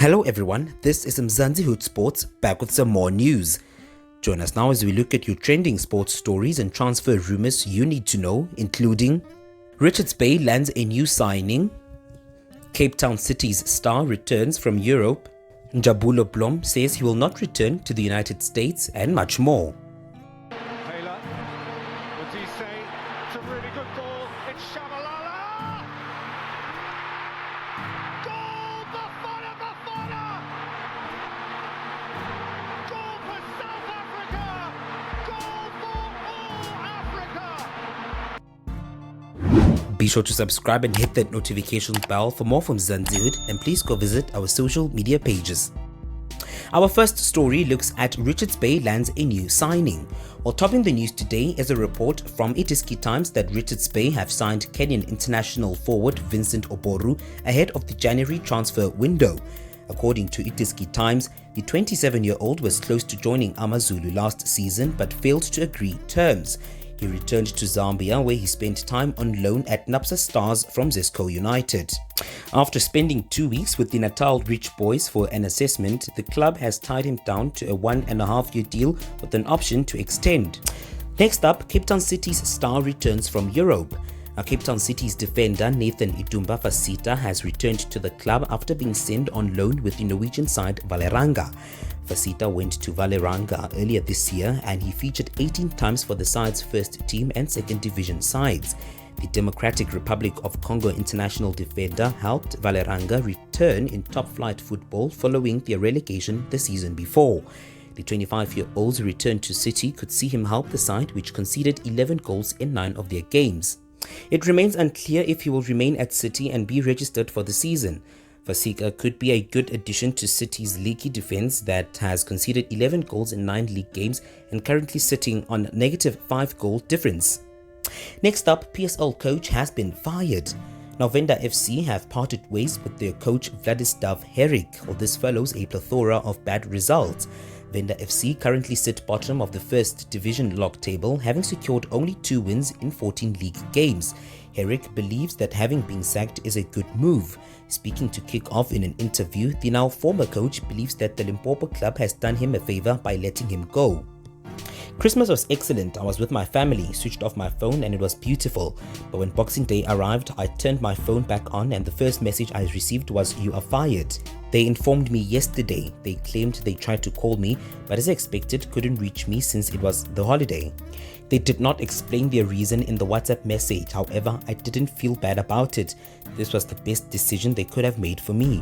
Hello everyone, this is MZANSIHOOD Sports, back with some more news. Join us now as we look at your trending sports stories and transfer rumors you need to know, including Richards Bay lands a new signing, Cape Town City's star returns from Europe, Njabulo Blom says he will not return to the United States, and much more. Taylor, what's he say? It's a really good ball. It's Shabalala! Goal! Bafana! Bafana! Goal for South Africa! Goal for all Africa! Be sure to subscribe and hit that notification bell for more from MZANSIHOOD, and please go visit our social media pages. Our first story looks at Richards Bay lands a new signing. While topping the news today is a report from Itiski Times that Richards Bay have signed Kenyan international forward Vincent Oboru ahead of the January transfer window. According to Itiski Times, the 27-year-old was close to joining AmaZulu last season but failed to agree terms. He returned to Zambia, where he spent time on loan at Napsa Stars from Zesco United. After spending 2 weeks with the Natal Rich Boys for an assessment, the club has tied him down to a 1.5-year deal with an option to extend. Next up, Cape Town City's star returns from Europe. Now, Cape Town City's defender Nathan Itumba Fasita has returned to the club after being sent on loan with the Norwegian side Valeranga. Fasita went to Valeranga earlier this year and he featured 18 times for the side's first team and second division sides. The Democratic Republic of Congo international defender helped Valeranga return in top-flight football following their relegation the season before. The 25-year-old's return to City could see him help the side, which conceded 11 goals in 9 of their games. It remains unclear if he will remain at City and be registered for the season. Fasika could be a good addition to City's leaky defense that has conceded 11 goals in 9 league games and currently sitting on -5 goal difference. Next up, PSL coach has been fired. Now, Venda FC have parted ways with their coach Vladislav Herrick. Well, this follows a plethora of bad results. Venda FC currently sit bottom of the first division log table, having secured only 2 wins in 14 league games. Herrick believes that having been sacked is a good move. Speaking to Kick Off in an interview, the now former coach believes that the Limpopo club has done him a favor by letting him go. Christmas was excellent. I was with my family, switched off my phone and it was beautiful. But when Boxing Day arrived, I turned my phone back on and the first message I received was, "You are fired." They informed me yesterday. They claimed they tried to call me, but as expected, couldn't reach me since it was the holiday. They did not explain their reason in the WhatsApp message. However, I didn't feel bad about it. This was the best decision they could have made for me.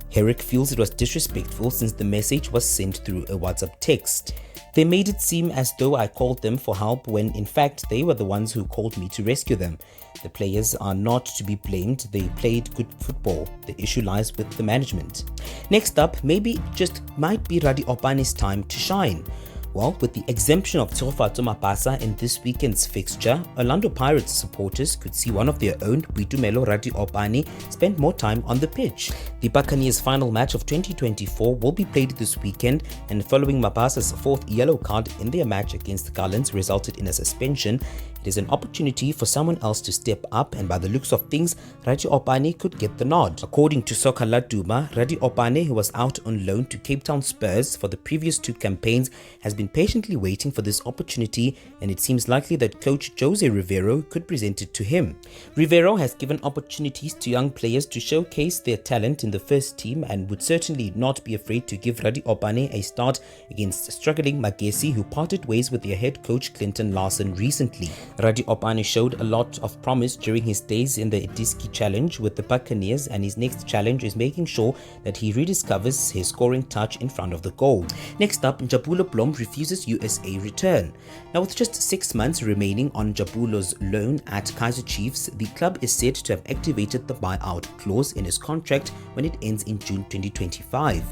Herrick feels it was disrespectful since the message was sent through a WhatsApp text. They made it seem as though I called them for help when in fact they were the ones who called me to rescue them. The players are not to be blamed. They played good football. The issue lies with the management. Next up, maybe it just might be Opane's time to shine. Well, with the exemption of Tsofatso Mapasa in this weekend's fixture, Orlando Pirates supporters could see one of their own, Boitumelo Opane, spend more time on the pitch. The Buccaneers' final match of 2024 will be played this weekend, and following Mapasa's 4th yellow card in their match against Garlands resulted in a suspension, it is an opportunity for someone else to step up, and by the looks of things, Opane could get the nod. According to Soccer Laduma, Opane, who was out on loan to Cape Town Spurs for the previous 2 campaigns, has been patiently waiting for this opportunity, and it seems likely that coach Jose Rivero could present it to him. Rivero has given opportunities to young players to showcase their talent in the first team and would certainly not be afraid to give Opane a start against struggling Magesi, who parted ways with their head coach Clinton Larson recently. Opane showed a lot of promise during his days in the Itiski Challenge with the Buccaneers, and his next challenge is making sure that he rediscovers his scoring touch in front of the goal. Next up, Njabulo Blom refuses USA return. Now, with just 6 months remaining on Njabulo's loan at Kaizer Chiefs, the club is said to have activated the buyout clause in his contract when it ends in June 2025.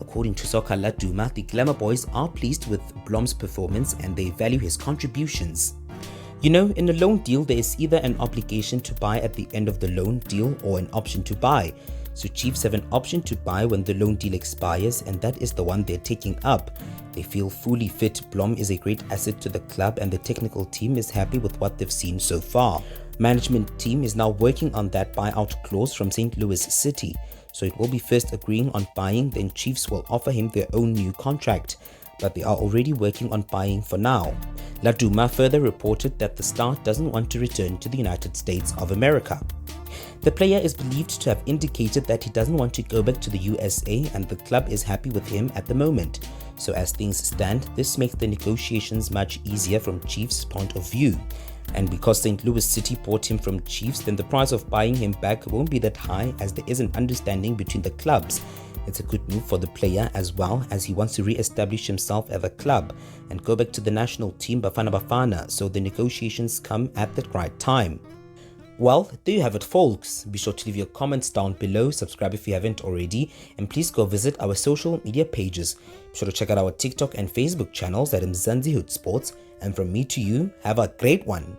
According to Soccer Laduma, the Glamour Boys are pleased with Blom's performance and they value his contributions. You know, in a loan deal, there is either an obligation to buy at the end of the loan deal or an option to buy. So Chiefs have an option to buy when the loan deal expires, and that is the one they're taking up. They feel fully fit. Blom is a great asset to the club and the technical team is happy with what they've seen so far. Management team is now working on that buyout clause from St. Louis City. so it will be first agreeing on buying, then Chiefs will offer him their own new contract, but they are already working on buying for now. Laduma further reported that the star doesn't want to return to the United States of America. The player is believed to have indicated that he doesn't want to go back to the USA and the club is happy with him at the moment. So as things stand, this makes the negotiations much easier from Chiefs' point of view. And because St. Louis City bought him from Chiefs, then the price of buying him back won't be that high as there is an understanding between the clubs. It's a good move for the player as well, as he wants to re-establish himself at the club and go back to the national team Bafana Bafana, so the negotiations come at the right time. Well, there you have it, folks. Be sure to leave your comments down below, subscribe if you haven't already, and please go visit our social media pages. Be sure to check out our TikTok and Facebook channels at MZANSIHOOD Sports, and from me to you, have a great one.